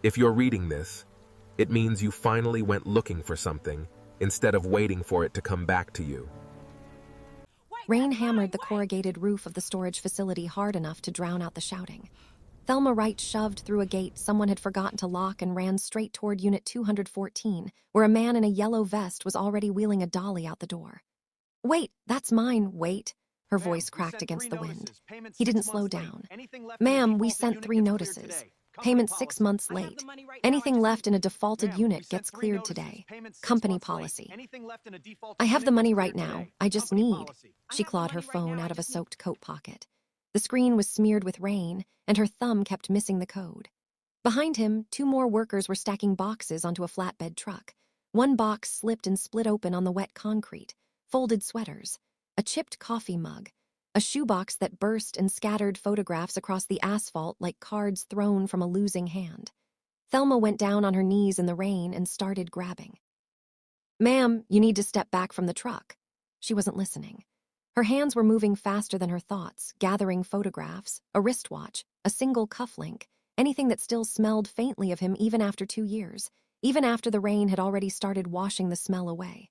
If you're reading this, it means you finally went looking for something instead of waiting for it to come back to you. Rain hammered the corrugated roof of the storage facility hard enough to drown out the shouting. Thelma Wright shoved through a gate someone had forgotten to lock and ran straight toward Unit 214, where a man in a yellow vest was already wheeling a dolly out the door. "Wait, that's mine, wait." Her voice cracked against the wind. He didn't slow down. "Ma'am, we sent 3 notices. Payment 6 months late. Anything left in a defaulted unit gets cleared today. Company policy. I have the money right now. I just need." She clawed her phone out of a soaked coat pocket. The screen was smeared with rain, and her thumb kept missing the code. Behind him, 2 more workers were stacking boxes onto a flatbed truck. One box slipped and split open on the wet concrete. Folded sweaters, a chipped coffee mug, a shoebox that burst and scattered photographs across the asphalt like cards thrown from a losing hand. Thelma went down on her knees in the rain and started grabbing. "Ma'am, you need to step back from the truck." She wasn't listening. Her hands were moving faster than her thoughts, gathering photographs, a wristwatch, a single cufflink, anything that still smelled faintly of him even after 2 years, even after the rain had already started washing the smell away.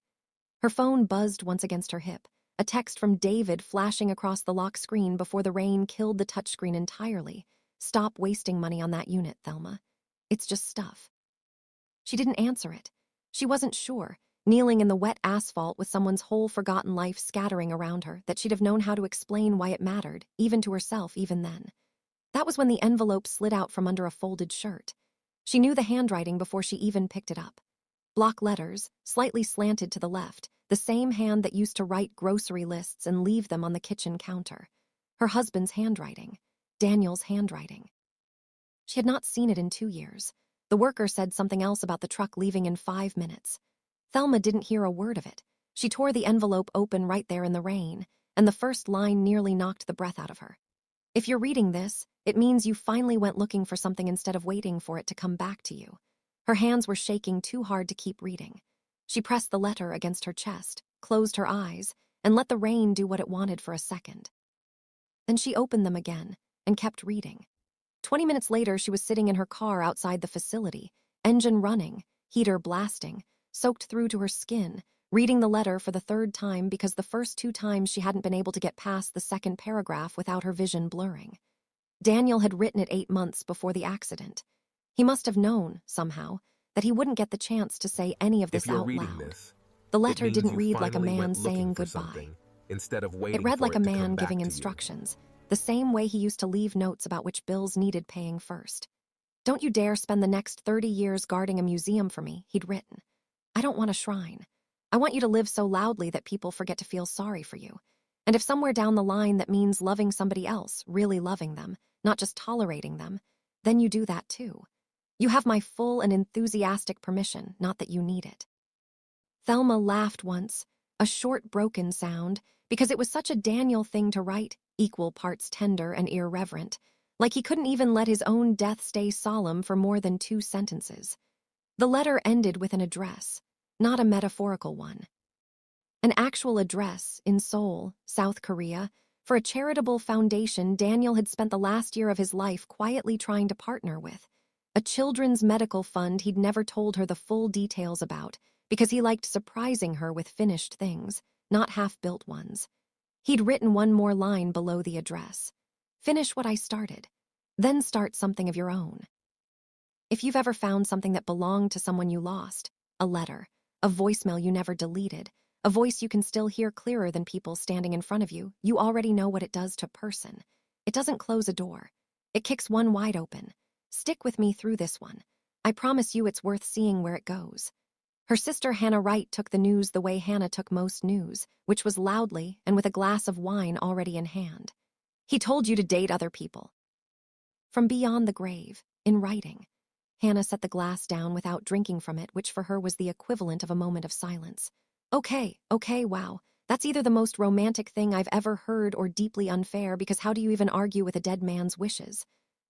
Her phone buzzed once against her hip, a text from David flashing across the lock screen before the rain killed the touchscreen entirely. "Stop wasting money on that unit, Thelma. It's just stuff." She didn't answer it. She wasn't sure, kneeling in the wet asphalt with someone's whole forgotten life scattering around her, that she'd have known how to explain why it mattered, even to herself even then. That was when the envelope slid out from under a folded shirt. She knew the handwriting before she even picked it up. Block letters, slightly slanted to the left, the same hand that used to write grocery lists and leave them on the kitchen counter. Her husband's handwriting. Daniel's handwriting. She had not seen it in 2 years. The worker said something else about the truck leaving in 5 minutes. Thelma didn't hear a word of it. She tore the envelope open right there in the rain, and the first line nearly knocked the breath out of her. If you're reading this, it means you finally went looking for something instead of waiting for it to come back to you. Her hands were shaking too hard to keep reading. She pressed the letter against her chest, closed her eyes, and let the rain do what it wanted for a second. Then she opened them again and kept reading. 20 minutes later, she was sitting in her car outside the facility, engine running, heater blasting, soaked through to her skin, reading the letter for the 3rd time because the first 2 times she hadn't been able to get past the second paragraph without her vision blurring. Daniel had written it 8 months before the accident. He must have known, somehow, that he wouldn't get the chance to say any of this out loud. The letter didn't read like a man saying goodbye. It read like a man giving instructions, the same way he used to leave notes about which bills needed paying first. "Don't you dare spend the next 30 years guarding a museum for me," he'd written. "I don't want a shrine. I want you to live so loudly that people forget to feel sorry for you. And if somewhere down the line that means loving somebody else, really loving them, not just tolerating them, then you do that too. You have my full and enthusiastic permission, not that you need it." Thelma laughed once, a short, broken sound, because it was such a Daniel thing to write, equal parts tender and irreverent, like he couldn't even let his own death stay solemn for more than 2 sentences. The letter ended with an address, not a metaphorical one. An actual address in Seoul, South Korea, for a charitable foundation Daniel had spent the last year of his life quietly trying to partner with. A children's medical fund he'd never told her the full details about, because he liked surprising her with finished things, not half-built ones. He'd written one more line below the address. "Finish what I started, then start something of your own." If you've ever found something that belonged to someone you lost, a letter, a voicemail you never deleted, a voice you can still hear clearer than people standing in front of you, you already know what it does to a person. It doesn't close a door. It kicks one wide open. Stick with me through this one. I promise you it's worth seeing where it goes. Her sister Hannah Wright took the news the way Hannah took most news, which was loudly and with a glass of wine already in hand. "He told you to date other people." From beyond the grave, in writing. Hannah set the glass down without drinking from it, which for her was the equivalent of a moment of silence. Okay, wow. That's either the most romantic thing I've ever heard or deeply unfair, because how do you even argue with a dead man's wishes?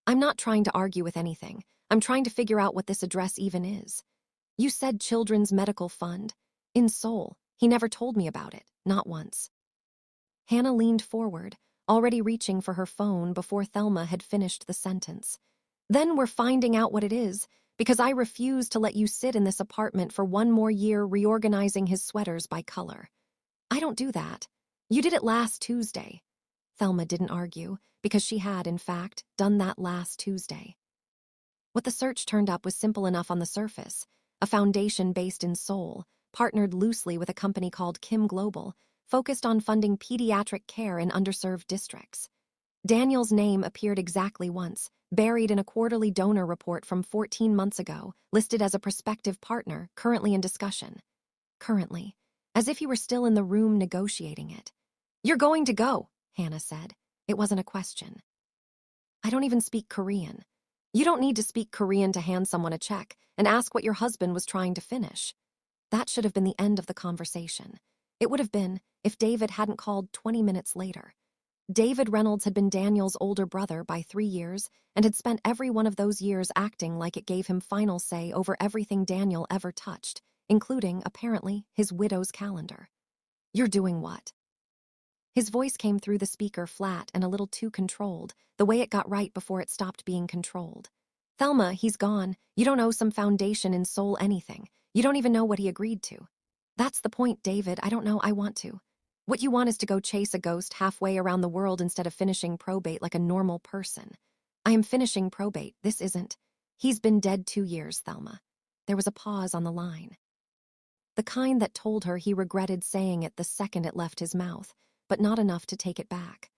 I'm not trying to argue with anything. I'm trying to figure out what this address even is. You said Children's Medical Fund. In Seoul. He never told me about it, not once. Hannah leaned forward, already reaching for her phone before Thelma had finished the sentence. "Then we're finding out what it is, Because I refuse to let you sit in this apartment for one more year reorganizing his sweaters by color. I don't do that. You did it last Tuesday. Thelma didn't argue, because she had, in fact, done that last Tuesday. What the search turned up was simple enough on the surface: a foundation based in Seoul, partnered loosely with a company called Kim Global, focused on funding pediatric care in underserved districts. Daniel's name appeared exactly once, buried in a quarterly donor report from 14 months ago, listed as a prospective partner, currently in discussion. Currently, as if he were still in the room negotiating it. "You're going to go," Hannah said. It wasn't a question. "I don't even speak Korean." "You don't need to speak Korean to hand someone a check and ask what your husband was trying to finish." That should have been the end of the conversation. It would have been if David hadn't called 20 minutes later. David Reynolds had been Daniel's older brother by 3 years and had spent every one of those years acting like it gave him final say over everything Daniel ever touched, including, apparently, his widow's calendar. "You're doing what?" His voice came through the speaker flat and a little too controlled, the way it got right before it stopped being controlled. "Thelma, he's gone. You don't owe some foundation in Seoul anything. You don't even know what he agreed to." "That's the point, David. I don't know. I want to. What you want is to go chase a ghost halfway around the world instead of finishing probate like a normal person." "I am finishing probate. This isn't." "He's been dead 2 years, Thelma." There was a pause on the line. The kind that told her he regretted saying it the second it left his mouth, but not enough to take it back.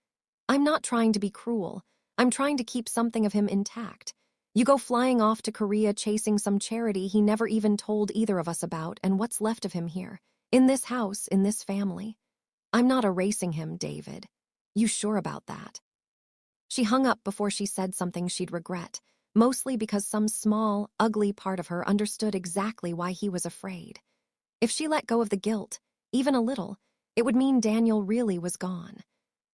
"I'm not trying to be cruel. I'm trying to keep something of him intact. You go flying off to Korea chasing some charity he never even told either of us about, and what's left of him here, in this house, in this family. I'm not erasing him, David. You sure about that?" She hung up before she said something she'd regret, mostly because some small, ugly part of her understood exactly why he was afraid. If she let go of the guilt, even a little, it would mean Daniel really was gone.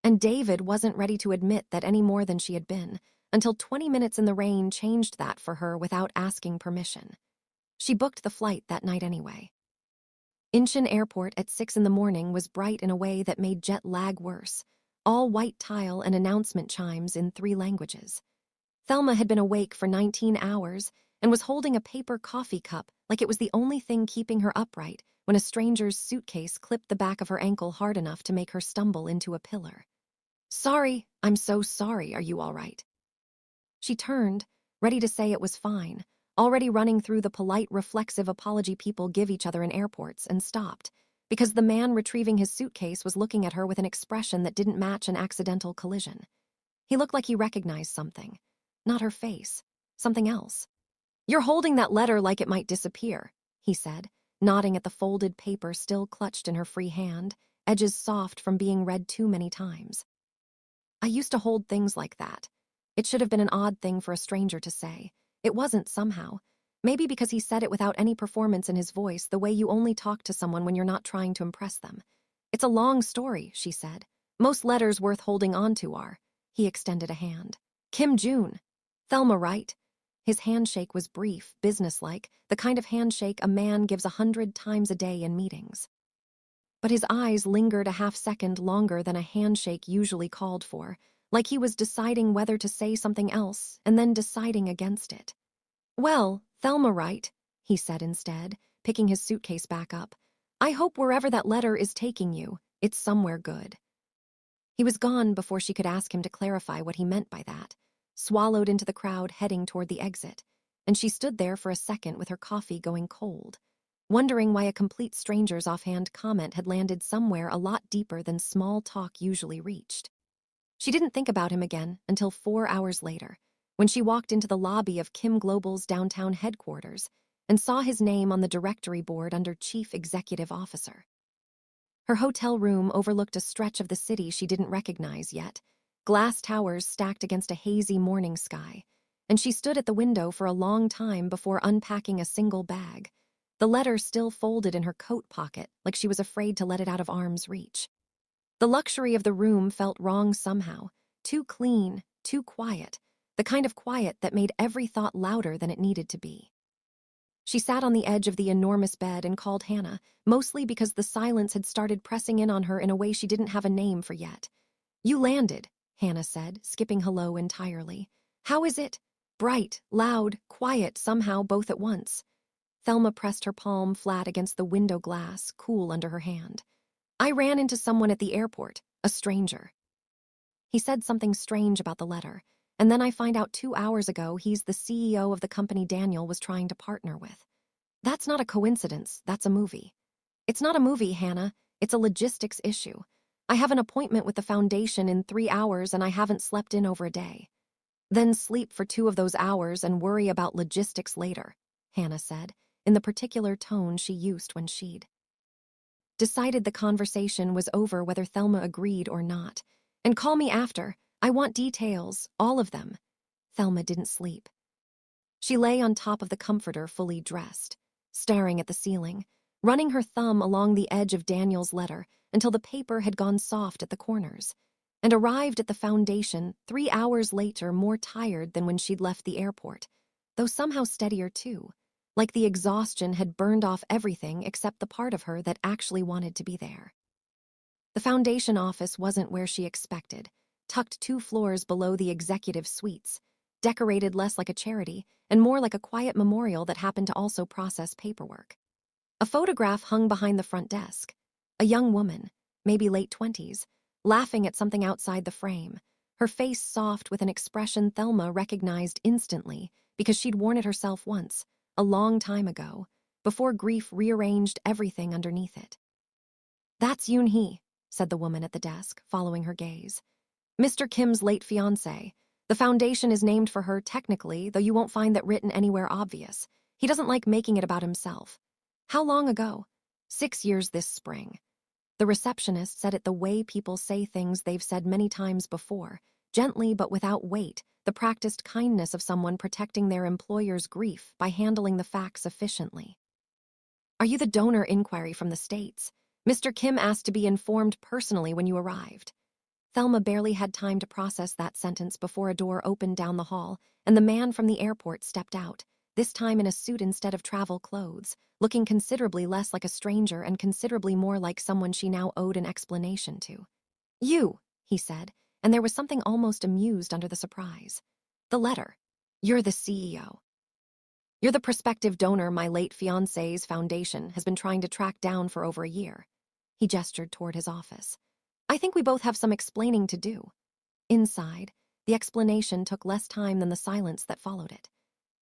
And David wasn't ready to admit that any more than she had been, until 20 minutes in the rain changed that for her without asking permission. She booked the flight that night anyway. Incheon Airport at 6 in the morning was bright in a way that made jet lag worse, all white tile and announcement chimes in 3 languages. Thelma had been awake for 19 hours and was holding a paper coffee cup like it was the only thing keeping her upright when a stranger's suitcase clipped the back of her ankle hard enough to make her stumble into a pillar. "Sorry, I'm so sorry. Are you all right?" She turned, ready to say it was fine, already running through the polite, reflexive apology people give each other in airports, and stopped, because the man retrieving his suitcase was looking at her with an expression that didn't match an accidental collision. He looked like he recognized something. Not her face. Something else. "You're holding that letter like it might disappear," he said, nodding at the folded paper still clutched in her free hand, edges soft from being read too many times. "I used to hold things like that." It should have been an odd thing for a stranger to say. It wasn't somehow. Maybe because he said it without any performance in his voice, the way you only talk to someone when you're not trying to impress them. "It's a long story," she said. "Most letters worth holding on to are." He extended a hand. "Kim Joon. Thelma, right?" His handshake was brief, businesslike, the kind of handshake a man gives 100 times a day in meetings. But his eyes lingered a half-second longer than a handshake usually called for, like he was deciding whether to say something else and then deciding against it. "Well, Thelma, right?" he said instead, picking his suitcase back up. "I hope wherever that letter is taking you, it's somewhere good." He was gone before she could ask him to clarify what he meant by that, swallowed into the crowd heading toward the exit, and she stood there for a second with her coffee going cold, wondering why a complete stranger's offhand comment had landed somewhere a lot deeper than small talk usually reached. She didn't think about him again until 4 hours later, when she walked into the lobby of Kim Global's downtown headquarters and saw his name on the directory board under Chief Executive Officer. Her hotel room overlooked a stretch of the city she didn't recognize yet, glass towers stacked against a hazy morning sky, and she stood at the window for a long time before unpacking a single bag, the letter still folded in her coat pocket like she was afraid to let it out of arm's reach. The luxury of the room felt wrong somehow, too clean, too quiet, the kind of quiet that made every thought louder than it needed to be. She sat on the edge of the enormous bed and called Hannah, mostly because the silence had started pressing in on her in a way she didn't have a name for yet. "You landed," Hannah said, skipping hello entirely. "How is it?" Bright, loud, quiet, somehow both at once. Thelma pressed her palm flat against the window glass, cool under her hand. I ran into someone at the airport, a stranger. He said something strange about the letter, and then I find out 2 hours ago he's the CEO of the company Daniel was trying to partner with. That's not a coincidence, that's a movie. It's not a movie, Hannah. It's a logistics issue. I have an appointment with the foundation in 3 hours and I haven't slept in over a day. Then sleep for 2 of those hours and worry about logistics later, Hannah said, in the particular tone she used when she'd decided the conversation was over whether Thelma agreed or not. And call me after. I want details, all of them. Thelma didn't sleep. She lay on top of the comforter fully dressed, staring at the ceiling, running her thumb along the edge of Daniel's letter until the paper had gone soft at the corners, and arrived at the foundation 3 hours later more tired than when she'd left the airport, though somehow steadier too, like the exhaustion had burned off everything except the part of her that actually wanted to be there. The foundation office wasn't where she expected, tucked 2 floors below the executive suites, decorated less like a charity and more like a quiet memorial that happened to also process paperwork. A photograph hung behind the front desk. A young woman, maybe late 20s, laughing at something outside the frame, her face soft with an expression Thelma recognized instantly because she'd worn it herself once, a long time ago, before grief rearranged everything underneath it. That's Yoon Hee, said the woman at the desk, following her gaze. Mr. Kim's late fiancée. The foundation is named for her technically, though you won't find that written anywhere obvious. He doesn't like making it about himself. How long ago? 6 years this spring. The receptionist said it the way people say things they've said many times before, gently but without weight, the practiced kindness of someone protecting their employer's grief by handling the facts efficiently. Are you the donor inquiry from the States? Mr. Kim asked to be informed personally when you arrived. Thelma barely had time to process that sentence before a door opened down the hall, and the man from the airport stepped out, this time in a suit instead of travel clothes, looking considerably less like a stranger and considerably more like someone she now owed an explanation to. You, he said, and there was something almost amused under the surprise. The letter. You're the CEO. You're the prospective donor my late fiancé's foundation has been trying to track down for over a year. He gestured toward his office. I think we both have some explaining to do. Inside, the explanation took less time than the silence that followed it.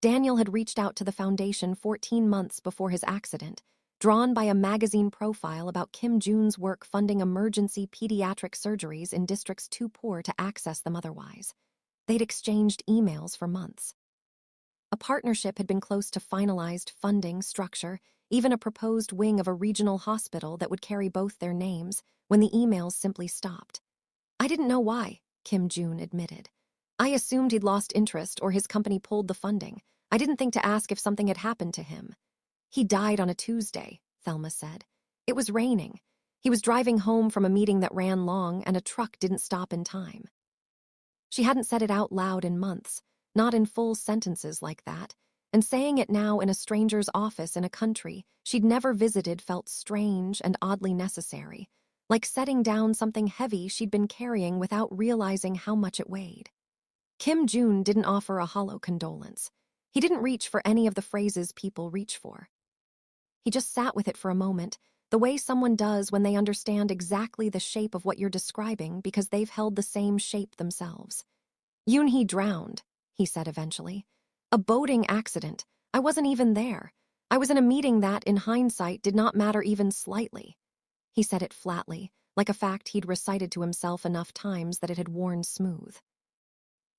Daniel had reached out to the foundation 14 months before his accident, drawn by a magazine profile about Kim Joon's work funding emergency pediatric surgeries in districts too poor to access them otherwise. They'd exchanged emails for months. A partnership had been close to finalized funding structure, even a proposed wing of a regional hospital that would carry both their names, when the emails simply stopped. I didn't know why, Kim Joon admitted. I assumed he'd lost interest or his company pulled the funding. I didn't think to ask if something had happened to him. He died on a Tuesday, Thelma said. It was raining. He was driving home from a meeting that ran long and a truck didn't stop in time. She hadn't said it out loud in months, not in full sentences like that, and saying it now in a stranger's office in a country she'd never visited felt strange and oddly necessary, like setting down something heavy she'd been carrying without realizing how much it weighed. Kim Joon didn't offer a hollow condolence. He didn't reach for any of the phrases people reach for. He just sat with it for a moment, the way someone does when they understand exactly the shape of what you're describing because they've held the same shape themselves. Yoon Hee drowned, he said eventually. A boating accident. I wasn't even there. I was in a meeting that, in hindsight, did not matter even slightly. He said it flatly, like a fact he'd recited to himself enough times that it had worn smooth.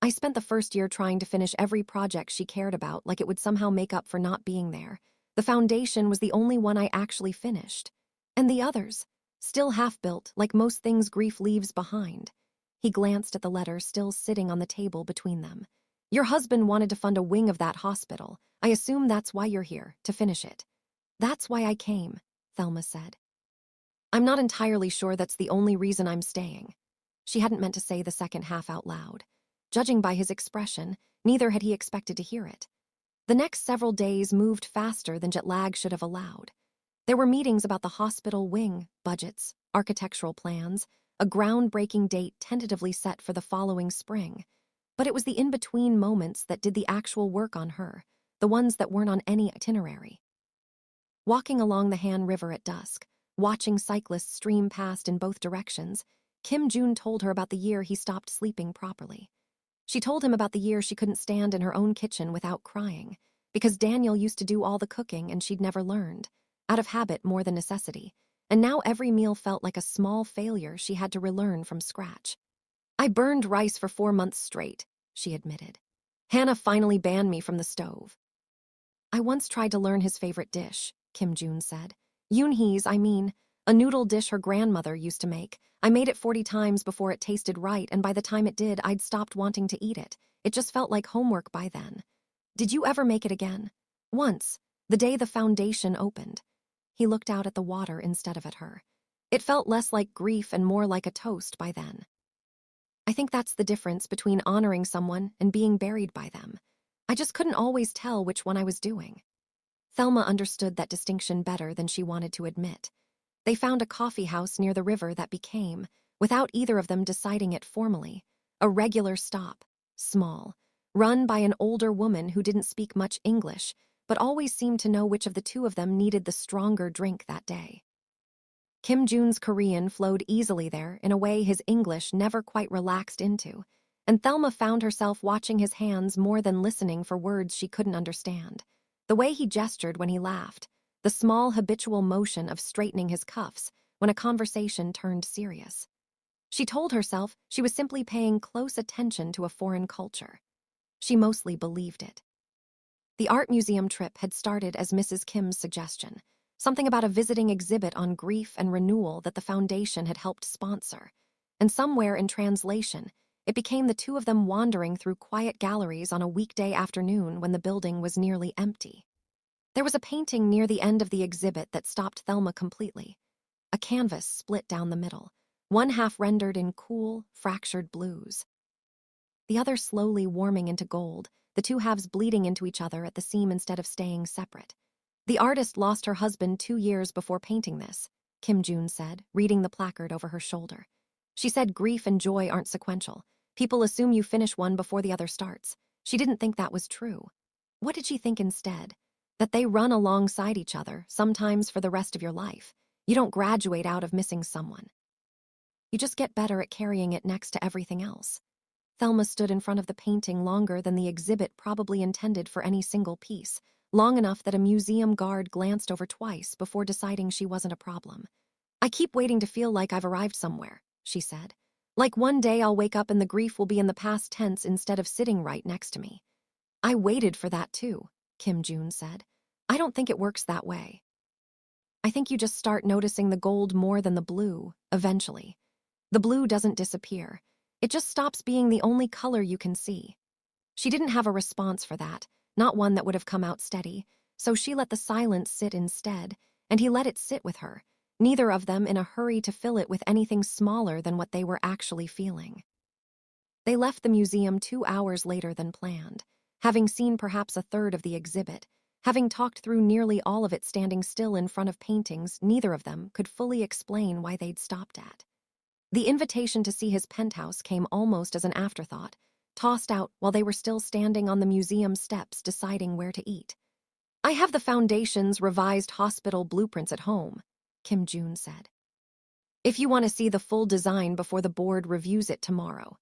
I spent the first year trying to finish every project she cared about like it would somehow make up for not being there. The foundation was the only one I actually finished. And the others, still half-built, like most things grief leaves behind. He glanced at the letter still sitting on the table between them. Your husband wanted to fund a wing of that hospital. I assume that's why you're here, to finish it. That's why I came, Thelma said. I'm not entirely sure that's the only reason I'm staying. She hadn't meant to say the second half out loud. Judging by his expression, neither had he expected to hear it. The next several days moved faster than jet lag should have allowed. There were meetings about the hospital wing, budgets, architectural plans, a groundbreaking date tentatively set for the following spring. But it was the in-between moments that did the actual work on her, the ones that weren't on any itinerary. Walking along the Han River at dusk, watching cyclists stream past in both directions, Kim Joon told her about the year he stopped sleeping properly. She told him about the year she couldn't stand in her own kitchen without crying, because Daniel used to do all the cooking and she'd never learned, out of habit more than necessity, and now every meal felt like a small failure she had to relearn from scratch. I burned rice for 4 months straight, she admitted. Hannah finally banned me from the stove. I once tried to learn his favorite dish, Kim Joon said. Yoonhee's, I mean, a noodle dish her grandmother used to make. I made it 40 times before it tasted right, and by the time it did, I'd stopped wanting to eat it. It just felt like homework by then. Did you ever make it again? Once, the day the foundation opened. He looked out at the water instead of at her. It felt less like grief and more like a toast by then. I think that's the difference between honoring someone and being buried by them. I just couldn't always tell which one I was doing. Thelma understood that distinction better than she wanted to admit. They found a coffee house near the river that became, without either of them deciding it formally, a regular stop, small, run by an older woman who didn't speak much English, but always seemed to know which of the two of them needed the stronger drink that day. Kim Joon's Korean flowed easily there in a way his English never quite relaxed into, and Thelma found herself watching his hands more than listening for words she couldn't understand. The way he gestured when he laughed, the small habitual motion of straightening his cuffs when a conversation turned serious. She told herself she was simply paying close attention to a foreign culture. She mostly believed it. The art museum trip had started as Mrs. Kim's suggestion, something about a visiting exhibit on grief and renewal that the foundation had helped sponsor, and somewhere in translation, it became the two of them wandering through quiet galleries on a weekday afternoon when the building was nearly empty. There was a painting near the end of the exhibit that stopped Thelma completely. A canvas split down the middle, one half rendered in cool, fractured blues. The other slowly warming into gold, the two halves bleeding into each other at the seam instead of staying separate. The artist lost her husband 2 years before painting this, Kim Joon said, reading the placard over her shoulder. She said grief and joy aren't sequential. People assume you finish one before the other starts. She didn't think that was true. What did she think instead? That they run alongside each other, sometimes for the rest of your life. You don't graduate out of missing someone. You just get better at carrying it next to everything else. Thelma stood in front of the painting longer than the exhibit probably intended for any single piece, long enough that a museum guard glanced over twice before deciding she wasn't a problem. I keep waiting to feel like I've arrived somewhere, she said. Like one day I'll wake up and the grief will be in the past tense instead of sitting right next to me. I waited for that too, Kim Joon said. I don't think it works that way. I think you just start noticing the gold more than the blue, eventually. The blue doesn't disappear. It just stops being the only color you can see. She didn't have a response for that, not one that would have come out steady, so she let the silence sit instead, and he let it sit with her, neither of them in a hurry to fill it with anything smaller than what they were actually feeling. They left the museum 2 hours later than planned, having seen perhaps a third of the exhibit, having talked through nearly all of it standing still in front of paintings neither of them could fully explain why they'd stopped at. The invitation to see his penthouse came almost as an afterthought, tossed out while they were still standing on the museum steps deciding where to eat. I have the foundation's revised hospital blueprints at home, Kim Joon said. If you want to see the full design before the board reviews it tomorrow.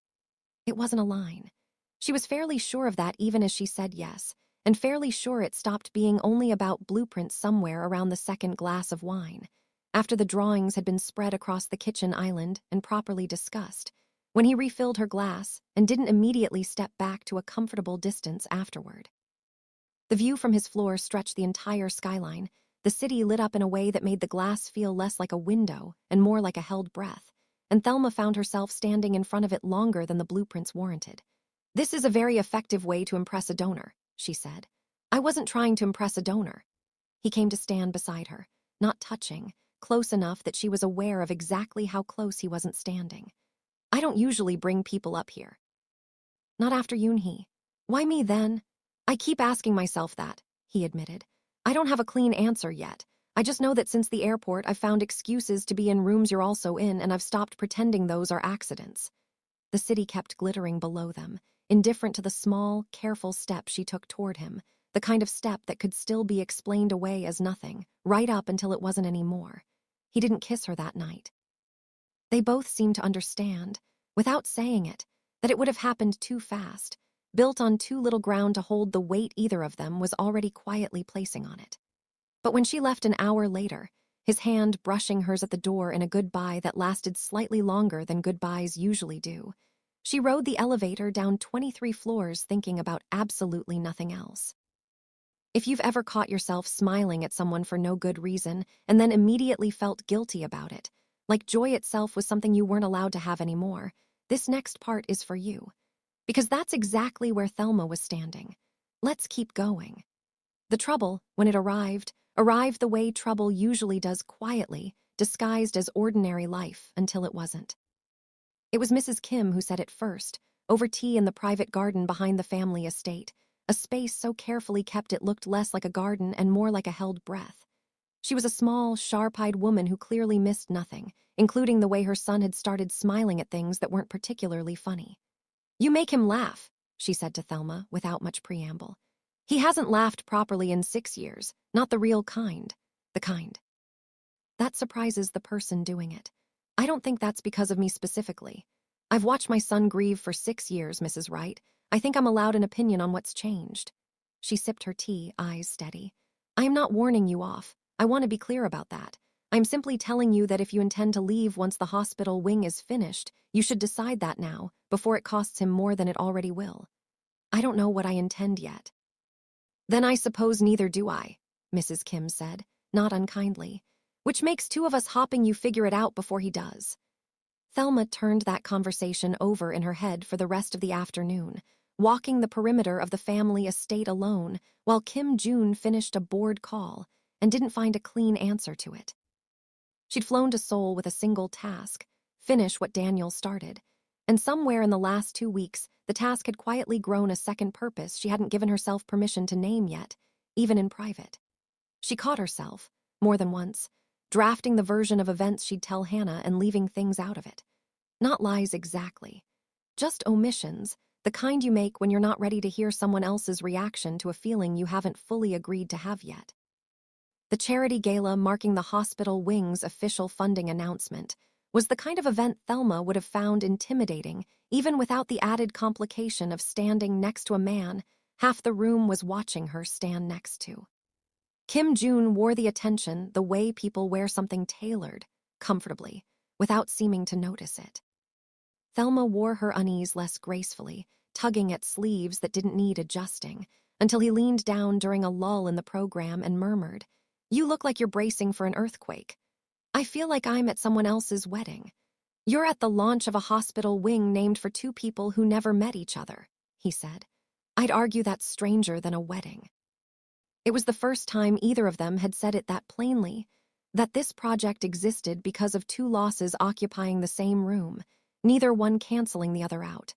It wasn't a line. She was fairly sure of that even as she said yes, and fairly sure it stopped being only about blueprints somewhere around the second glass of wine, after the drawings had been spread across the kitchen island and properly discussed, when he refilled her glass and didn't immediately step back to a comfortable distance afterward. The view from his floor stretched the entire skyline, the city lit up in a way that made the glass feel less like a window and more like a held breath, and Thelma found herself standing in front of it longer than the blueprints warranted. This is a very effective way to impress a donor, she said. I wasn't trying to impress a donor. He came to stand beside her, not touching, close enough that she was aware of exactly how close he wasn't standing. I don't usually bring people up here. Not after Yoonhee. Why me then? I keep asking myself that, he admitted. I don't have a clean answer yet. I just know that since the airport I've found excuses to be in rooms you're also in, and I've stopped pretending those are accidents. The city kept glittering below them, indifferent to the small, careful step she took toward him, the kind of step that could still be explained away as nothing, right up until it wasn't anymore. He didn't kiss her that night. They both seemed to understand, without saying it, that it would have happened too fast, built on too little ground to hold the weight either of them was already quietly placing on it. But when she left an hour later, his hand brushing hers at the door in a goodbye that lasted slightly longer than goodbyes usually do, she rode the elevator down 23 floors thinking about absolutely nothing else. If you've ever caught yourself smiling at someone for no good reason and then immediately felt guilty about it, like joy itself was something you weren't allowed to have anymore, this next part is for you. Because that's exactly where Thelma was standing. Let's keep going. The trouble, when it arrived the way trouble usually does, quietly, disguised as ordinary life until it wasn't. It was Mrs. Kim who said it first, over tea in the private garden behind the family estate, a space so carefully kept it looked less like a garden and more like a held breath. She was a small, sharp-eyed woman who clearly missed nothing, including the way her son had started smiling at things that weren't particularly funny. "You make him laugh," she said to Thelma, without much preamble. "He hasn't laughed properly in 6 years, not the real kind. The kind." That surprises the person doing it. I don't think that's because of me specifically. I've watched my son grieve for 6 years, Mrs. Wright. I think I'm allowed an opinion on what's changed. She sipped her tea, eyes steady. I am not warning you off. I want to be clear about that. I'm simply telling you that if you intend to leave once the hospital wing is finished, you should decide that now, before it costs him more than it already will. I don't know what I intend yet. Then I suppose neither do I, Mrs. Kim said, not unkindly. Which makes two of us hopping you figure it out before he does. Thelma turned that conversation over in her head for the rest of the afternoon, walking the perimeter of the family estate alone while Kim Joon finished a bored call and didn't find a clean answer to it. She'd flown to Seoul with a single task, finish what Daniel started, and somewhere in the last 2 weeks, the task had quietly grown a second purpose she hadn't given herself permission to name yet, even in private. She caught herself, more than once, drafting the version of events she'd tell Hannah and leaving things out of it. Not lies exactly, just omissions, the kind you make when you're not ready to hear someone else's reaction to a feeling you haven't fully agreed to have yet. The charity gala marking the hospital wing's official funding announcement was the kind of event Thelma would have found intimidating, even without the added complication of standing next to a man half the room was watching her stand next to. Kim Joon wore the attention the way people wear something tailored, comfortably, without seeming to notice it. Thelma wore her unease less gracefully, tugging at sleeves that didn't need adjusting, until he leaned down during a lull in the program and murmured, "You look like you're bracing for an earthquake. I feel like I'm at someone else's wedding. You're at the launch of a hospital wing named for two people who never met each other," he said. "I'd argue that's stranger than a wedding." It was the first time either of them had said it that plainly, that this project existed because of two losses occupying the same room, neither one canceling the other out.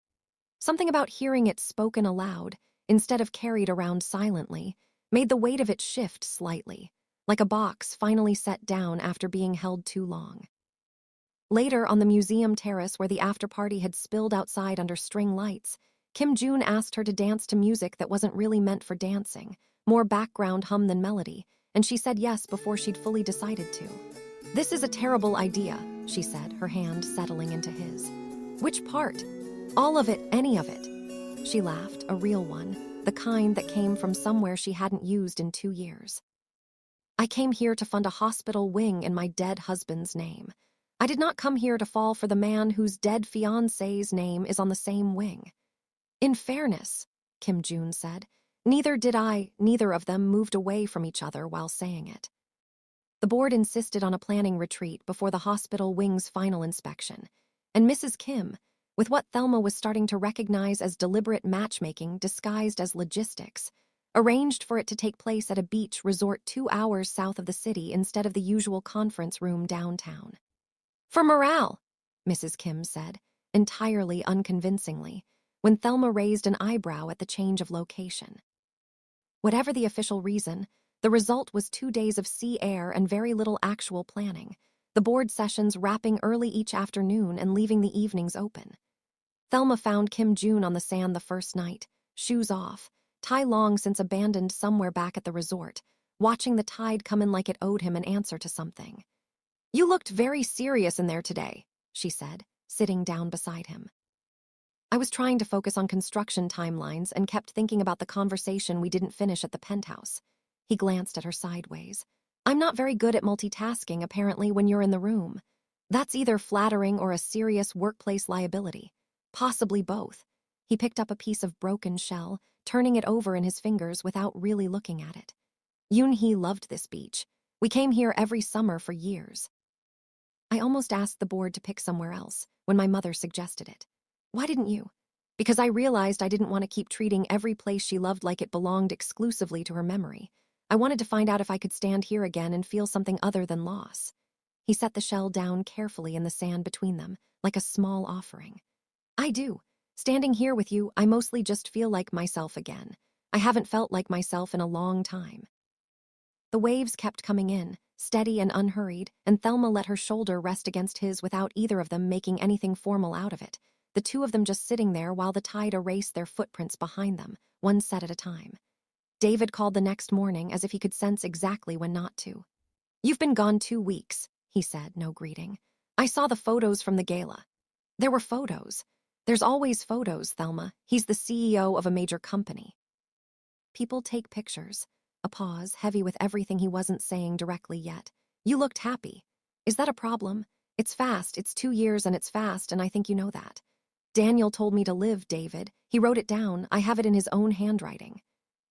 Something about hearing it spoken aloud, instead of carried around silently, made the weight of it shift slightly, like a box finally set down after being held too long. Later, on the museum terrace where the after-party had spilled outside under string lights, Kim Joon asked her to dance to music that wasn't really meant for dancing, more background hum than melody, and she said yes before she'd fully decided to. "This is a terrible idea," she said, her hand settling into his. "Which part? All of it, any of it?" She laughed, a real one, the kind that came from somewhere she hadn't used in 2 years. "I came here to fund a hospital wing in my dead husband's name. I did not come here to fall for the man whose dead fiancée's name is on the same wing." "In fairness," Kim Joon said, "neither did I. Neither of them moved away from each other while saying it." The board insisted on a planning retreat before the hospital wing's final inspection, and Mrs. Kim, with what Thelma was starting to recognize as deliberate matchmaking disguised as logistics, arranged for it to take place at a beach resort 2 hours south of the city instead of the usual conference room downtown. "For morale," Mrs. Kim said, entirely unconvincingly, when Thelma raised an eyebrow at the change of location. Whatever the official reason, the result was 2 days of sea air and very little actual planning, the board sessions wrapping early each afternoon and leaving the evenings open. Thelma found Kim Joon on the sand the first night, shoes off, tie long since abandoned somewhere back at the resort, watching the tide come in like it owed him an answer to something. "You looked very serious in there today," she said, sitting down beside him. "I was trying to focus on construction timelines and kept thinking about the conversation we didn't finish at the penthouse." He glanced at her sideways. "I'm not very good at multitasking, apparently, when you're in the room. That's either flattering or a serious workplace liability. Possibly both." He picked up a piece of broken shell, turning it over in his fingers without really looking at it. "Yoon-hee loved this beach. We came here every summer for years. I almost asked the board to pick somewhere else when my mother suggested it." "Why didn't you?" "Because I realized I didn't want to keep treating every place she loved like it belonged exclusively to her memory. I wanted to find out if I could stand here again and feel something other than loss." He set the shell down carefully in the sand between them, like a small offering. "I do. Standing here with you, I mostly just feel like myself again. I haven't felt like myself in a long time." The waves kept coming in, steady and unhurried, and Thelma let her shoulder rest against his without either of them making anything formal out of it, the two of them just sitting there while the tide erased their footprints behind them, one set at a time. David called the next morning as if he could sense exactly when not to. "You've been gone 2 weeks," he said, no greeting. "I saw the photos from the gala." "There were photos. There's always photos, Thelma. He's the CEO of a major company." "People take pictures." A pause, heavy with everything he wasn't saying directly yet. "You looked happy. Is that a problem? It's fast, it's 2 years and it's fast, and I think you know that." "Daniel told me to live, David. He wrote it down. I have it in his own handwriting."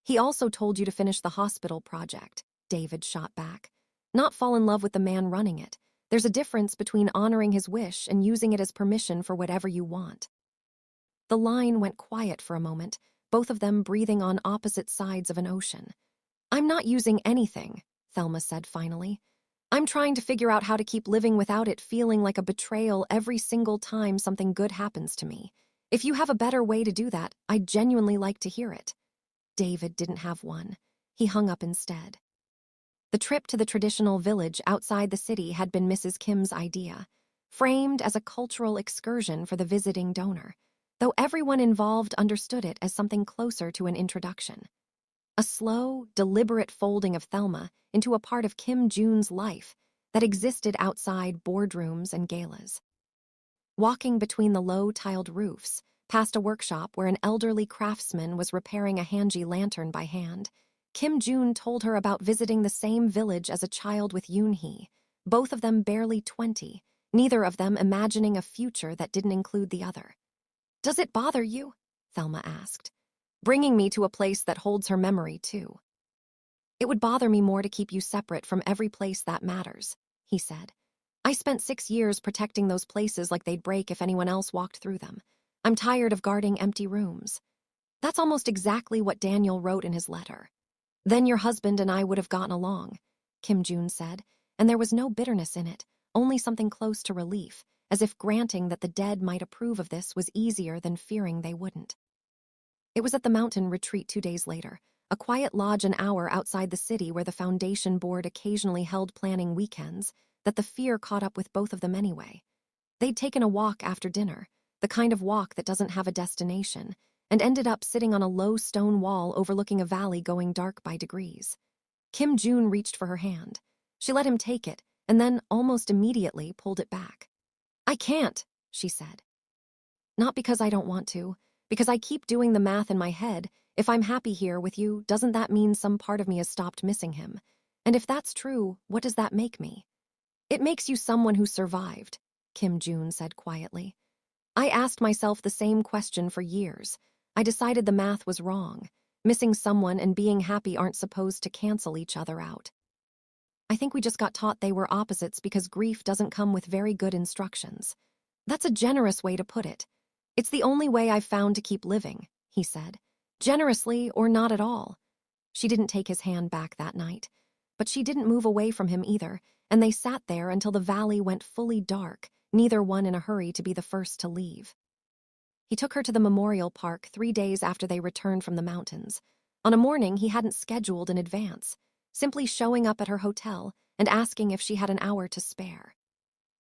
"He also told you to finish the hospital project," David shot back. "Not fall in love with the man running it. There's a difference between honoring his wish and using it as permission for whatever you want." The line went quiet for a moment, both of them breathing on opposite sides of an ocean. "I'm not using anything," Thelma said finally. "I'm trying to figure out how to keep living without it feeling like a betrayal every single time something good happens to me. If you have a better way to do that, I'd genuinely like to hear it." David didn't have one. He hung up instead. The trip to the traditional village outside the city had been Mrs. Kim's idea, framed as a cultural excursion for the visiting donor, though everyone involved understood it as something closer to an introduction. A slow, deliberate folding of Thelma into a part of Kim Joon's life that existed outside boardrooms and galas. Walking between the low-tiled roofs, past a workshop where an elderly craftsman was repairing a Hanji lantern by hand, Kim Joon told her about visiting the same village as a child with Yoon-hee, both of them barely 20, neither of them imagining a future that didn't include the other. "Does it bother you?" Thelma asked. "Bringing me to a place that holds her memory, too." "It would bother me more to keep you separate from every place that matters," he said. "I spent 6 years protecting those places like they'd break if anyone else walked through them. I'm tired of guarding empty rooms." "That's almost exactly what Daniel wrote in his letter." "Then your husband and I would have gotten along," Kim Joon said, and there was no bitterness in it, only something close to relief, as if granting that the dead might approve of this was easier than fearing they wouldn't. It was at the mountain retreat 2 days later, a quiet lodge an hour outside the city where the foundation board occasionally held planning weekends, that the fear caught up with both of them anyway. They'd taken a walk after dinner, the kind of walk that doesn't have a destination, and ended up sitting on a low stone wall overlooking a valley going dark by degrees. Kim Joon reached for her hand. She let him take it, and then, almost immediately, pulled it back. "I can't," she said. "Not because I don't want to. Because I keep doing the math in my head. If I'm happy here with you, doesn't that mean some part of me has stopped missing him? And if that's true, what does that make me?" "It makes you someone who survived," Kim Joon said quietly. "I asked myself the same question for years. I decided the math was wrong. Missing someone and being happy aren't supposed to cancel each other out. I think we just got taught they were opposites because grief doesn't come with very good instructions." "That's a generous way to put it. It's the only way I've found to keep living," he said. "Generously or not at all." She didn't take his hand back that night, but she didn't move away from him either, and they sat there until the valley went fully dark, neither one in a hurry to be the first to leave. He took her to the memorial park 3 days after they returned from the mountains. On a morning he hadn't scheduled in advance, simply showing up at her hotel and asking if she had an hour to spare.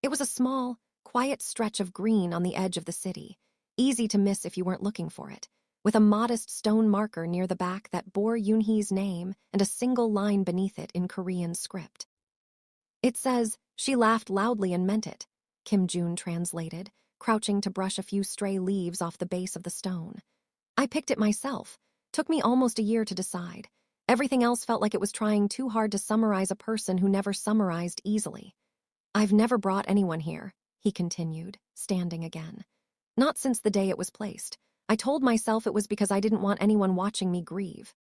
It was a small, quiet stretch of green on the edge of the city. easy to miss if you weren't looking for it, with a modest stone marker near the back that bore Yoonhee's name and a single line beneath it in Korean script. It says, "She laughed loudly and meant it," Kim Joon translated, crouching to brush a few stray leaves off the base of the stone. I picked it myself. Took me almost a year to decide. Everything else felt like it was trying too hard to summarize a person who never summarized easily. "I've never brought anyone here," he continued, standing again. "Not since the day it was placed. I told myself it was because I didn't want anyone watching me grieve.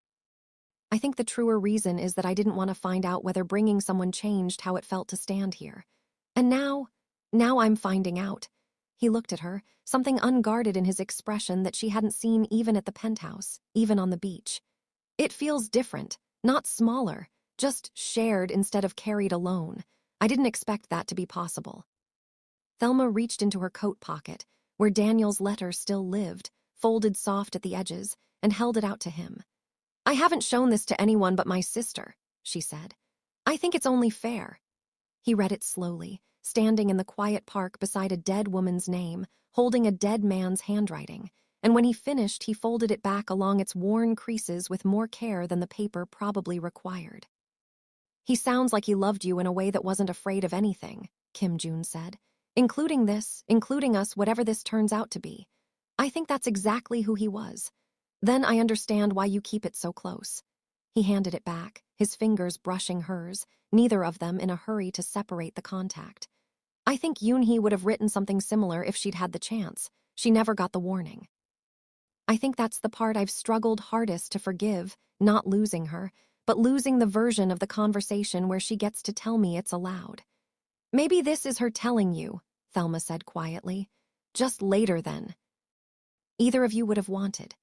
I think the truer reason is that I didn't want to find out whether bringing someone changed how it felt to stand here. And now I'm finding out." He looked at her, something unguarded in his expression that she hadn't seen even at the penthouse, even on the beach. "It feels different, not smaller, just shared instead of carried alone. I didn't expect that to be possible." Thelma reached into her coat pocket, where Daniel's letter still lived, folded soft at the edges, and held it out to him. "I haven't shown this to anyone but my sister," she said. "I think it's only fair." He read it slowly, standing in the quiet park beside a dead woman's name, holding a dead man's handwriting, and when he finished, he folded it back along its worn creases with more care than the paper probably required. "He sounds like he loved you in a way that wasn't afraid of anything," Kim Joon said. "Including this, including us, whatever this turns out to be. I think that's exactly who he was. Then I understand why you keep it so close." He handed it back, his fingers brushing hers, neither of them in a hurry to separate the contact. "I think Yoonhee would have written something similar if she'd had the chance. She never got the warning. I think that's the part I've struggled hardest to forgive, not losing her, but losing the version of the conversation where she gets to tell me it's allowed." "Maybe this is her telling you," Thelma said quietly. "Just later then. Either of you would have wanted."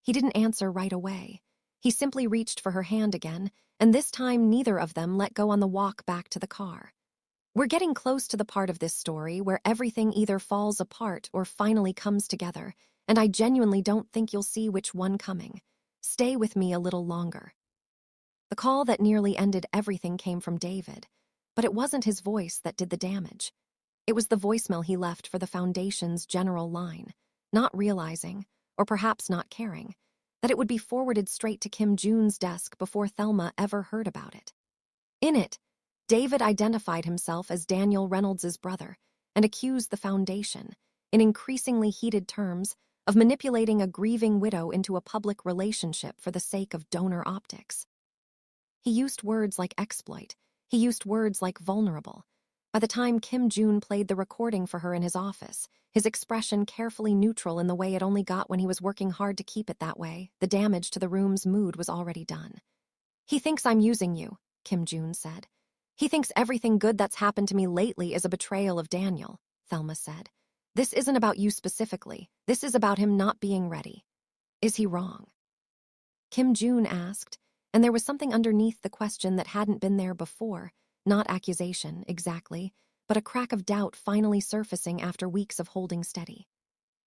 He didn't answer right away. He simply reached for her hand again, and this time neither of them let go on the walk back to the car. "We're getting close to the part of this story where everything either falls apart or finally comes together, and I genuinely don't think you'll see which one coming. Stay with me a little longer." The call that nearly ended everything came from David, but it wasn't his voice that did the damage. It was the voicemail he left for the Foundation's general line, not realizing, or perhaps not caring, that it would be forwarded straight to Kim Joon's desk before Thelma ever heard about it. In it, David identified himself as Daniel Reynolds's brother and accused the Foundation, in increasingly heated terms, of manipulating a grieving widow into a public relationship for the sake of donor optics. He used words like exploit. He used words like vulnerable. By the time Kim Joon played the recording for her in his office, his expression carefully neutral in the way it only got when he was working hard to keep it that way, the damage to the room's mood was already done. "He thinks I'm using you," Kim Joon said. "He thinks everything good that's happened to me lately is a betrayal of Daniel," Thelma said. "This isn't about you specifically. This is about him not being ready." "Is he wrong?" Kim Joon asked, and there was something underneath the question that hadn't been there before, not accusation, exactly, but a crack of doubt finally surfacing after weeks of holding steady.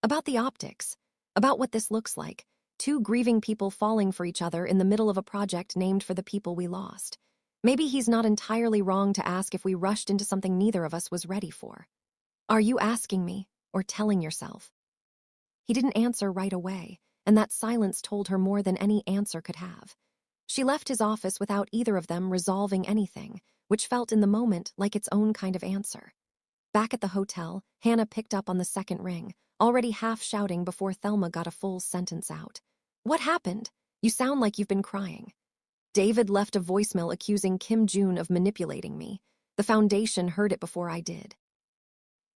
"About the optics, about what this looks like, two grieving people falling for each other in the middle of a project named for the people we lost. Maybe he's not entirely wrong to ask if we rushed into something neither of us was ready for. Are you asking me, or telling yourself?" He didn't answer right away, and that silence told her more than any answer could have. She left his office without either of them resolving anything, which felt in the moment like its own kind of answer. Back at the hotel, Hannah picked up on the second ring, already half shouting before Thelma got a full sentence out. "What happened? You sound like you've been crying." "David left a voicemail accusing Kim Joon of manipulating me. The Foundation heard it before I did."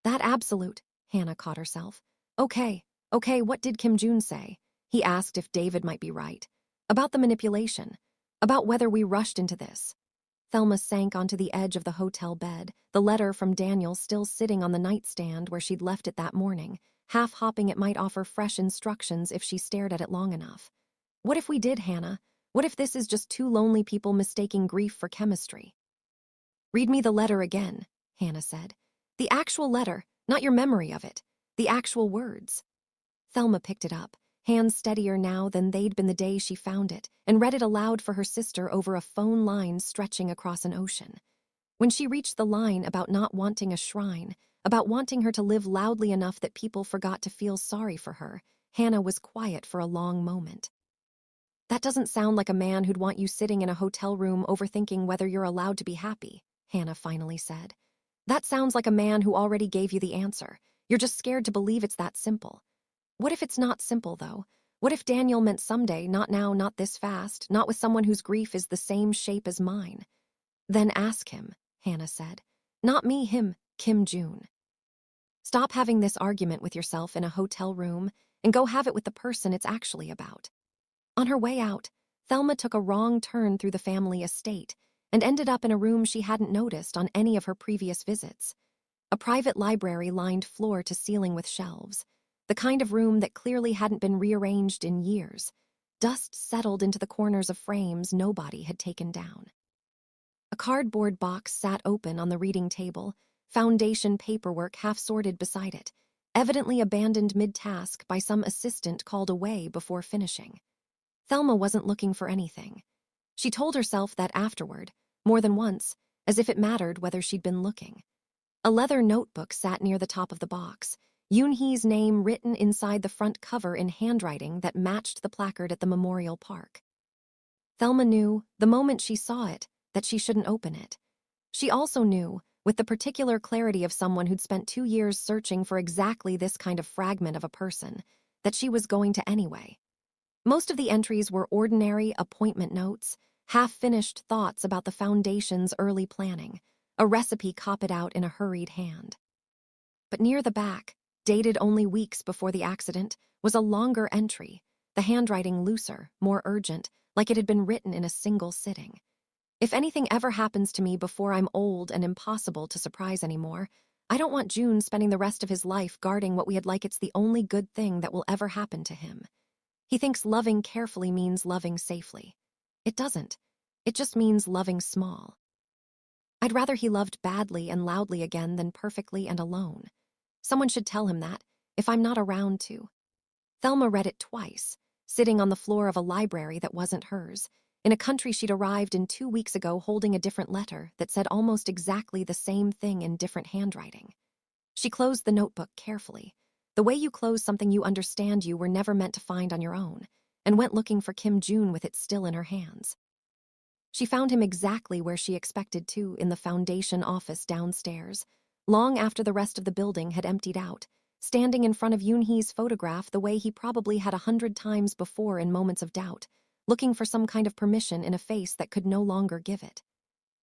"That absolute," Hannah caught herself. Okay, what did Kim Joon say?" He asked if David might be right. "About the manipulation. About whether we rushed into this." Thelma sank onto the edge of the hotel bed, the letter from Daniel still sitting on the nightstand where she'd left it that morning, half hoping it might offer fresh instructions if she stared at it long enough. "What if we did, Hannah? What if this is just two lonely people mistaking grief for chemistry?" "Read me the letter again," Hannah said. "The actual letter, not your memory of it. The actual words." Thelma picked it up, hands steadier now than they'd been the day she found it, and read it aloud for her sister over a phone line stretching across an ocean. When she reached the line about not wanting a shrine, about wanting her to live loudly enough that people forgot to feel sorry for her, Hannah was quiet for a long moment. That doesn't sound like a man who'd want you sitting in a hotel room overthinking whether you're allowed to be happy, Hannah finally said. That sounds like a man who already gave you the answer. You're just scared to believe it's that simple. What if it's not simple, though? What if Daniel meant someday, not now, not this fast, not with someone whose grief is the same shape as mine? Then ask him, Hannah said. Not me, him, Kim Joon. Stop having this argument with yourself in a hotel room and go have it with the person it's actually about. On her way out, Thelma took a wrong turn through the family estate and ended up in a room she hadn't noticed on any of her previous visits. A private library lined floor to ceiling with shelves, the kind of room that clearly hadn't been rearranged in years. Dust settled into the corners of frames nobody had taken down. A cardboard box sat open on the reading table, foundation paperwork half-sorted beside it, evidently abandoned mid-task by some assistant called away before finishing. Thelma wasn't looking for anything. She told herself that afterward, more than once, as if it mattered whether she'd been looking. A leather notebook sat near the top of the box, Yoonhee's name written inside the front cover in handwriting that matched the placard at the memorial park. Thelma knew, the moment she saw it, that she shouldn't open it. She also knew, with the particular clarity of someone who'd spent 2 years searching for exactly this kind of fragment of a person, that she was going to anyway. Most of the entries were ordinary appointment notes, half-finished thoughts about the foundation's early planning, a recipe copied out in a hurried hand. But near the back, dated only weeks before the accident, was a longer entry, the handwriting looser, more urgent, like it had been written in a single sitting. If anything ever happens to me before I'm old and impossible to surprise anymore, I don't want June spending the rest of his life guarding what we had like it's the only good thing that will ever happen to him. He thinks loving carefully means loving safely. It doesn't. It just means loving small. I'd rather he loved badly and loudly again than perfectly and alone. Someone should tell him that, if I'm not around to. Thelma read it twice, sitting on the floor of a library that wasn't hers, in a country she'd arrived in 2 weeks ago holding a different letter that said almost exactly the same thing in different handwriting. She closed the notebook carefully, the way you close something you understand you were never meant to find on your own, and went looking for Kim Joon with it still in her hands. She found him exactly where she expected to, in the foundation office downstairs, long after the rest of the building had emptied out, standing in front of Yoonhee's photograph the way he probably had 100 times before in moments of doubt, looking for some kind of permission in a face that could no longer give it.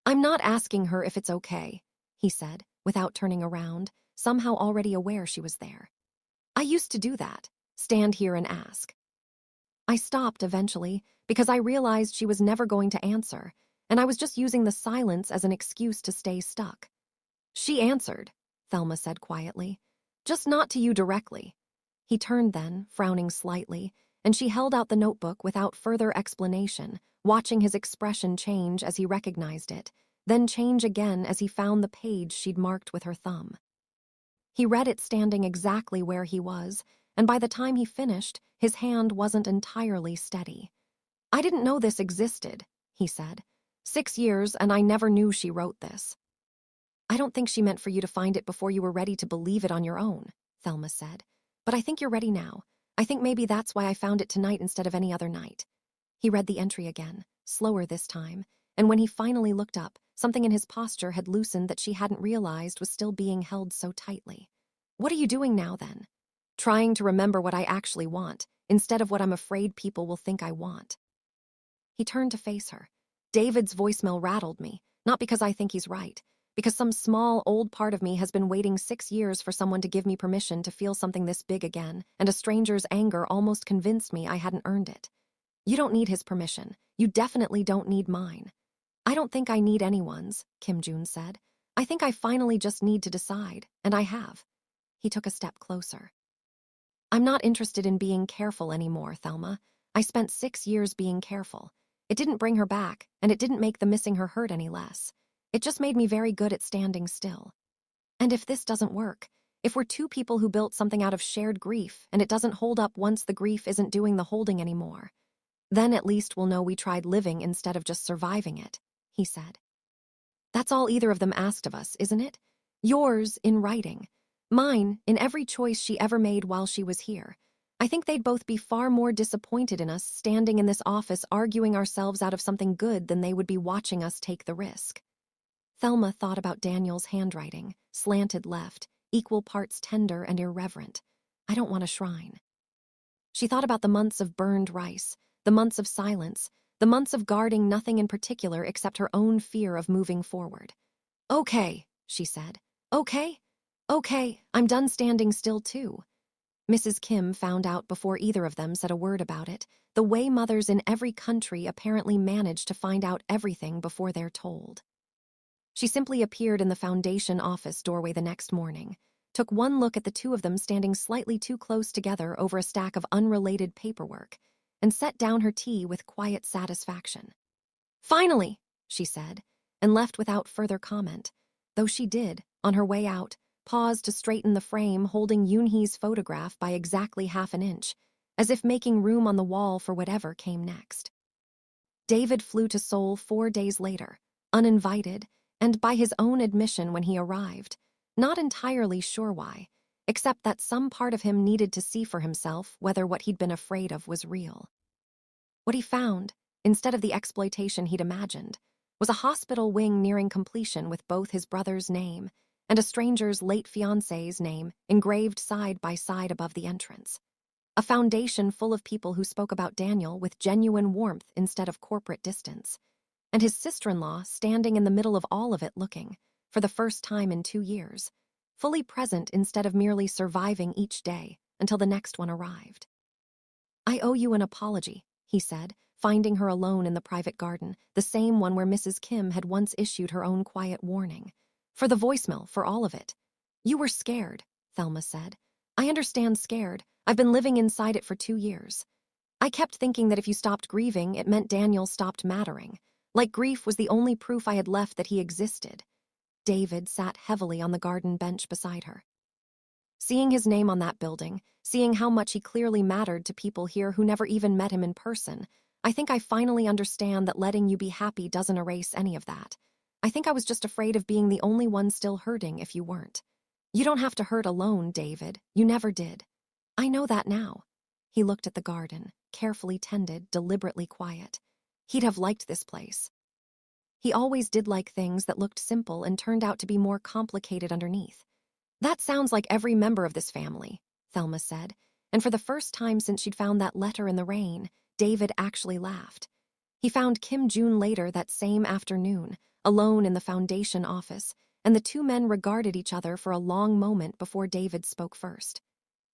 I'm not asking her if it's okay, he said, without turning around, somehow already aware she was there. I used to do that, stand here and ask. I stopped eventually because I realized she was never going to answer, and I was just using the silence as an excuse to stay stuck. She answered, Thelma said quietly, just not to you directly. He turned then, frowning slightly, and she held out the notebook without further explanation, watching his expression change as he recognized it, then change again as he found the page she'd marked with her thumb. He read it standing exactly where he was, and by the time he finished, his hand wasn't entirely steady. I didn't know this existed, he said. 6 years, and I never knew she wrote this. I don't think she meant for you to find it before you were ready to believe it on your own, Thelma said. But I think you're ready now. I think maybe that's why I found it tonight instead of any other night. He read the entry again, slower this time, and when he finally looked up, something in his posture had loosened that she hadn't realized was still being held so tightly. What are you doing now, then? Trying to remember what I actually want, instead of what I'm afraid people will think I want. He turned to face her. David's voicemail rattled me, not because I think he's right, because some small, old part of me has been waiting 6 years for someone to give me permission to feel something this big again, and a stranger's anger almost convinced me I hadn't earned it. You don't need his permission. You definitely don't need mine. I don't think I need anyone's, Kim Joon said. I think I finally just need to decide, and I have. He took a step closer. I'm not interested in being careful anymore, Thelma. I spent 6 years being careful. It didn't bring her back, and it didn't make the missing her hurt any less. It just made me very good at standing still. And if this doesn't work, if we're two people who built something out of shared grief and it doesn't hold up once the grief isn't doing the holding anymore, then at least we'll know we tried living instead of just surviving it, he said. That's all either of them asked of us, isn't it? Yours in writing. Mine in every choice she ever made while she was here. I think they'd both be far more disappointed in us standing in this office arguing ourselves out of something good than they would be watching us take the risk. Thelma thought about Daniel's handwriting, slanted left, equal parts tender and irreverent. I don't want a shrine. She thought about the months of burned rice, the months of silence, the months of guarding nothing in particular except her own fear of moving forward. Okay, she said. Okay, I'm done standing still too. Mrs. Kim found out before either of them said a word about it, the way mothers in every country apparently manage to find out everything before they're told. She simply appeared in the foundation office doorway the next morning, took one look at the two of them standing slightly too close together over a stack of unrelated paperwork, and set down her tea with quiet satisfaction. Finally, she said, and left without further comment, though she did, on her way out, pause to straighten the frame holding Yoonhee's photograph by exactly half an inch, as if making room on the wall for whatever came next. David flew to Seoul 4 days later, uninvited, and by his own admission when he arrived, not entirely sure why, except that some part of him needed to see for himself whether what he'd been afraid of was real. What he found, instead of the exploitation he'd imagined, was a hospital wing nearing completion with both his brother's name and a stranger's late fiancée's name engraved side by side above the entrance. A foundation full of people who spoke about Daniel with genuine warmth instead of corporate distance, and his sister-in-law standing in the middle of all of it looking, for the first time in 2 years, fully present instead of merely surviving each day until the next one arrived. I owe you an apology, he said, finding her alone in the private garden, the same one where Mrs. Kim had once issued her own quiet warning. For the voicemail, for all of it. You were scared, Thelma said. I understand scared. I've been living inside it for 2 years. I kept thinking that if you stopped grieving, it meant Daniel stopped mattering. Like grief was the only proof I had left that he existed. David sat heavily on the garden bench beside her. Seeing his name on that building, seeing how much he clearly mattered to people here who never even met him in person, I think I finally understand that letting you be happy doesn't erase any of that. I think I was just afraid of being the only one still hurting if you weren't. You don't have to hurt alone, David. You never did. I know that now. He looked at the garden, carefully tended, deliberately quiet. He'd have liked this place. He always did like things that looked simple and turned out to be more complicated underneath. That sounds like every member of this family, Thelma said, and for the first time since she'd found that letter in the rain, David actually laughed. He found Kim Joon later that same afternoon, alone in the foundation office, and the two men regarded each other for a long moment before David spoke first.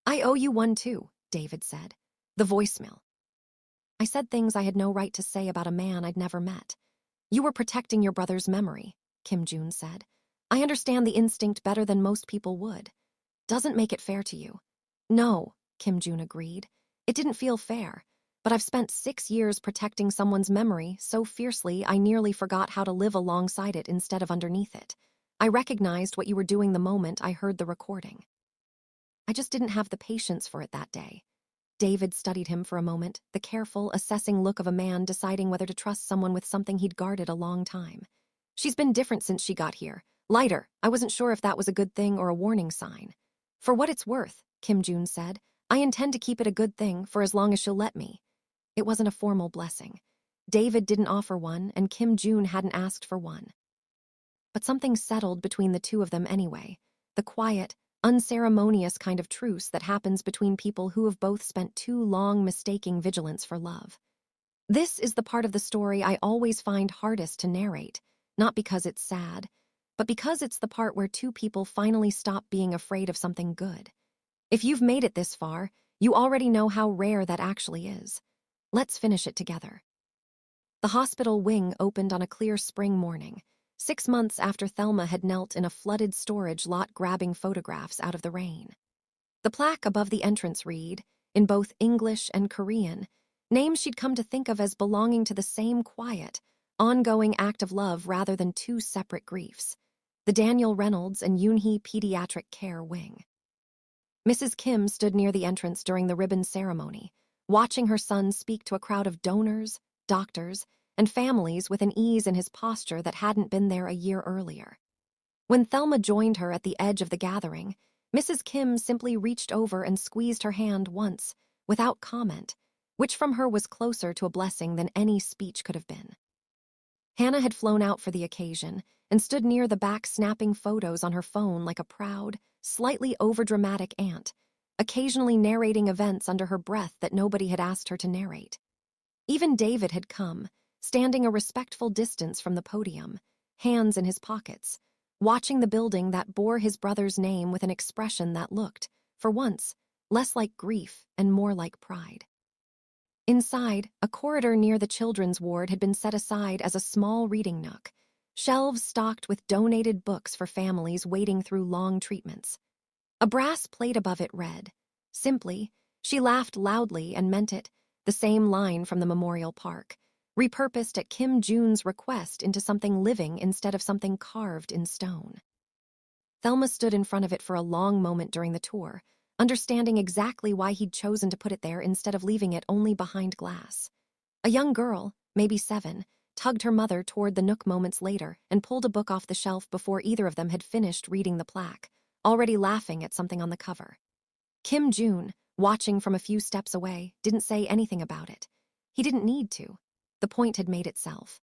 I owe you one too, David said. The voicemail. I said things I had no right to say about a man I'd never met. You were protecting your brother's memory, Kim Joon said. I understand the instinct better than most people would. Doesn't make it fair to you. No, Kim Joon agreed. It didn't feel fair, but I've spent 6 years protecting someone's memory so fiercely I nearly forgot how to live alongside it instead of underneath it. I recognized what you were doing the moment I heard the recording. I just didn't have the patience for it that day. David studied him for a moment, the careful, assessing look of a man deciding whether to trust someone with something he'd guarded a long time. She's been different since she got here. Lighter. I wasn't sure if that was a good thing or a warning sign. For what it's worth, Kim Joon said, I intend to keep it a good thing for as long as she'll let me. It wasn't a formal blessing. David didn't offer one, and Kim Joon hadn't asked for one. But something settled between the two of them anyway, the quiet, unceremonious kind of truce that happens between people who have both spent too long mistaking vigilance for love. This is the part of the story I always find hardest to narrate, not because it's sad, but because it's the part where two people finally stop being afraid of something good. If you've made it this far, you already know how rare that actually is. Let's finish it together. The hospital wing opened on a clear spring morning, 6 months after Thelma had knelt in a flooded storage lot grabbing photographs out of the rain. The plaque above the entrance read, in both English and Korean, names she'd come to think of as belonging to the same quiet, ongoing act of love rather than two separate griefs, the Daniel Reynolds and Yoonhee Pediatric Care Wing. Mrs. Kim stood near the entrance during the ribbon ceremony, watching her son speak to a crowd of donors, doctors, and families with an ease in his posture that hadn't been there a year earlier. When Thelma joined her at the edge of the gathering, Mrs. Kim simply reached over and squeezed her hand once, without comment, which from her was closer to a blessing than any speech could have been. Hannah had flown out for the occasion and stood near the back snapping photos on her phone like a proud, slightly overdramatic aunt, occasionally narrating events under her breath that nobody had asked her to narrate. Even David had come, standing a respectful distance from the podium, hands in his pockets, watching the building that bore his brother's name with an expression that looked, for once, less like grief and more like pride. Inside, a corridor near the children's ward had been set aside as a small reading nook, shelves stocked with donated books for families waiting through long treatments. A brass plate above it read, simply, she laughed loudly and meant it, the same line from the memorial park, repurposed at Kim Joon's request into something living instead of something carved in stone. Thelma stood in front of it for a long moment during the tour, understanding exactly why he'd chosen to put it there instead of leaving it only behind glass. A young girl, maybe 7, tugged her mother toward the nook moments later and pulled a book off the shelf before either of them had finished reading the plaque, already laughing at something on the cover. Kim Joon, watching from a few steps away, didn't say anything about it. He didn't need to. The point had made itself.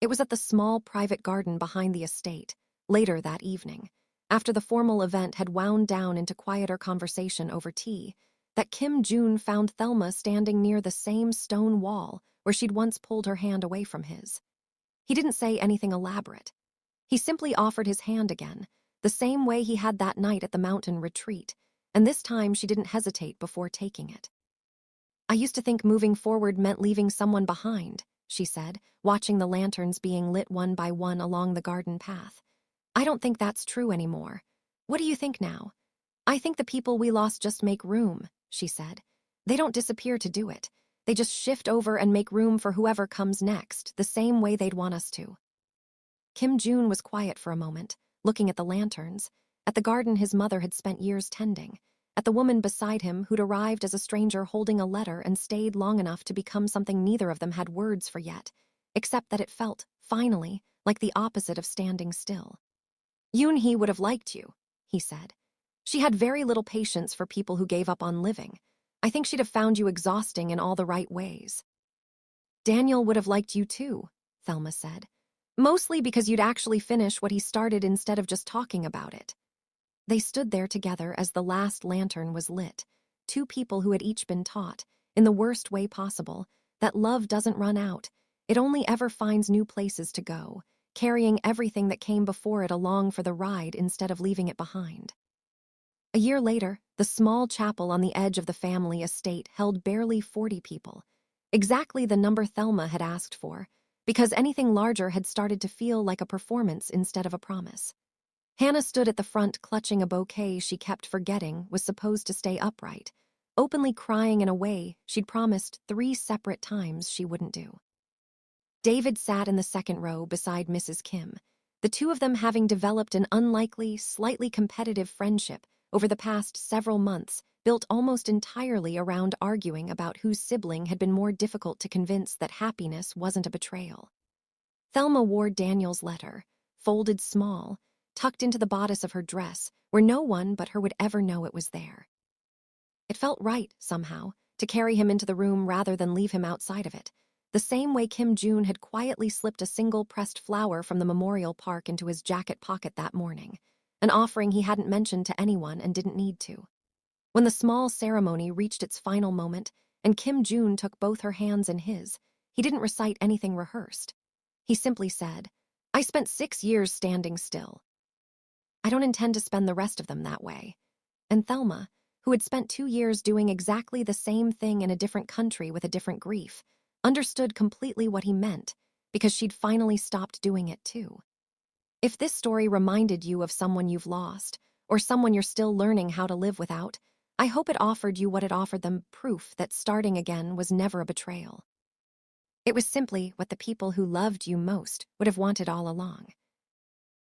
It was at the small private garden behind the estate, later that evening, after the formal event had wound down into quieter conversation over tea, that Kim Joon found Thelma standing near the same stone wall where she'd once pulled her hand away from his. He didn't say anything elaborate. He simply offered his hand again, the same way he had that night at the mountain retreat, and this time she didn't hesitate before taking it. "I used to think moving forward meant leaving someone behind," she said, watching the lanterns being lit one by one along the garden path. "I don't think that's true anymore. What do you think now?" "I think the people we lost just make room," she said. "They don't disappear to do it. They just shift over and make room for whoever comes next, the same way they'd want us to." Kim Joon was quiet for a moment, looking at the lanterns, at the garden his mother had spent years tending, at the woman beside him who'd arrived as a stranger holding a letter and stayed long enough to become something neither of them had words for yet, except that it felt, finally, like the opposite of standing still. "Yoon-hee would have liked you," he said. "She had very little patience for people who gave up on living. I think she'd have found you exhausting in all the right ways." "Daniel would have liked you too," Thelma said. "Mostly because you'd actually finish what he started instead of just talking about it." They stood there together as the last lantern was lit, two people who had each been taught, in the worst way possible, that love doesn't run out, it only ever finds new places to go, carrying everything that came before it along for the ride instead of leaving it behind. A year later, the small chapel on the edge of the family estate held barely 40 people, exactly the number Thelma had asked for, because anything larger had started to feel like a performance instead of a promise. Hannah stood at the front clutching a bouquet she kept forgetting was supposed to stay upright, openly crying in a way she'd promised 3 separate times she wouldn't do. David sat in the second row beside Mrs. Kim, the two of them having developed an unlikely, slightly competitive friendship over the past several months, built almost entirely around arguing about whose sibling had been more difficult to convince that happiness wasn't a betrayal. Thelma wore Daniel's letter, folded small, tucked into the bodice of her dress, where no one but her would ever know it was there. It felt right, somehow, to carry him into the room rather than leave him outside of it, the same way Kim Joon had quietly slipped a single pressed flower from the memorial park into his jacket pocket that morning, an offering he hadn't mentioned to anyone and didn't need to. When the small ceremony reached its final moment and Kim Joon took both her hands in his, he didn't recite anything rehearsed. He simply said, "I spent 6 years standing still. I don't intend to spend the rest of them that way." And Thelma, who had spent 2 years doing exactly the same thing in a different country with a different grief, understood completely what he meant because she'd finally stopped doing it too. If this story reminded you of someone you've lost, or someone you're still learning how to live without, I hope it offered you what it offered them, proof that starting again was never a betrayal. It was simply what the people who loved you most would have wanted all along.